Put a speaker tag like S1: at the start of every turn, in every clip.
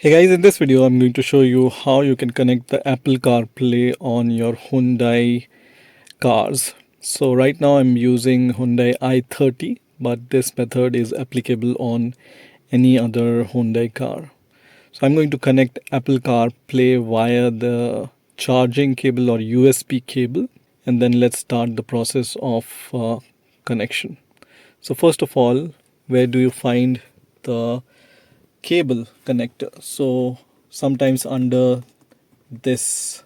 S1: Hey guys, in this video I'm going to show you how you can connect the Apple CarPlay on your Hyundai cars. So right now I'm using Hyundai i30, but this method is applicable on any other Hyundai car. So I'm going to connect Apple CarPlay via the charging cable or USB cable, and then let's start the process of connection. So first of all, where do you find the cable connector? So sometimes under this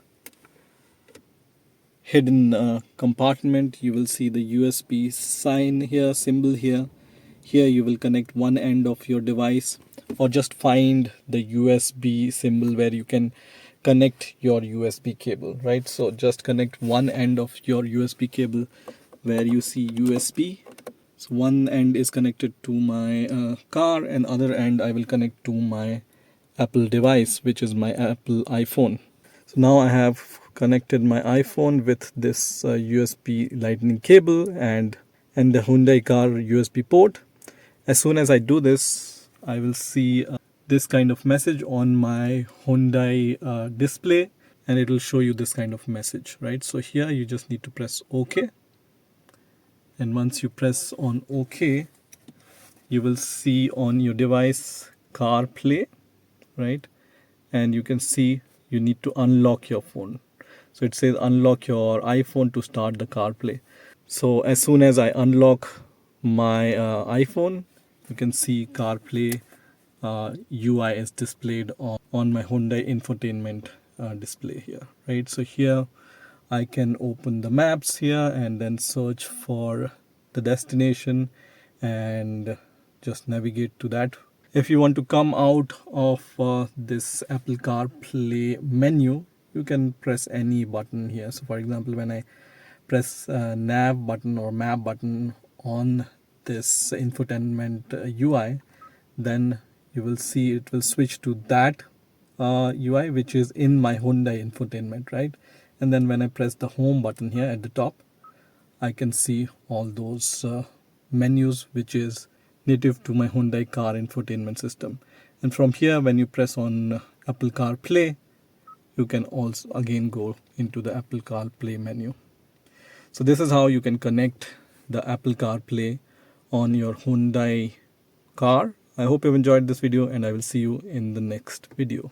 S1: hidden compartment you will see the USB sign here, symbol here you will connect one end of your device, or just find the USB symbol where you can connect your USB cable, right? So just connect one end of your USB cable where you see USB. So one end is connected to my car, and other end I will connect to my Apple device, which is my Apple iPhone. So now I have connected my iPhone with this USB lightning cable and the Hyundai car USB port. As soon as I do this, I will see this kind of message on my Hyundai display, and it will show you this kind of message, right? So here you just need to press OK. And once you press on OK, you will see on your device CarPlay, right? And you can see you need to unlock your phone. So it says unlock your iPhone to start the CarPlay. So as soon as I unlock my iPhone, you can see CarPlay UI is displayed on my Hyundai infotainment display here, right? So here I can open the maps here and then search for the destination and just navigate to that. If you want to come out of this Apple CarPlay menu, you can press any button here. So for example, when I press nav button or map button on this infotainment UI, then you will see it will switch to that UI which is in my Hyundai infotainment, right? And then when I press the home button here at the top, I can see all those menus which is native to my Hyundai car infotainment system. And from here, when you press on Apple CarPlay, you can also again go into the Apple CarPlay menu. So this is how you can connect the Apple CarPlay on your Hyundai car. I hope you've enjoyed this video, and I will see you in the next video.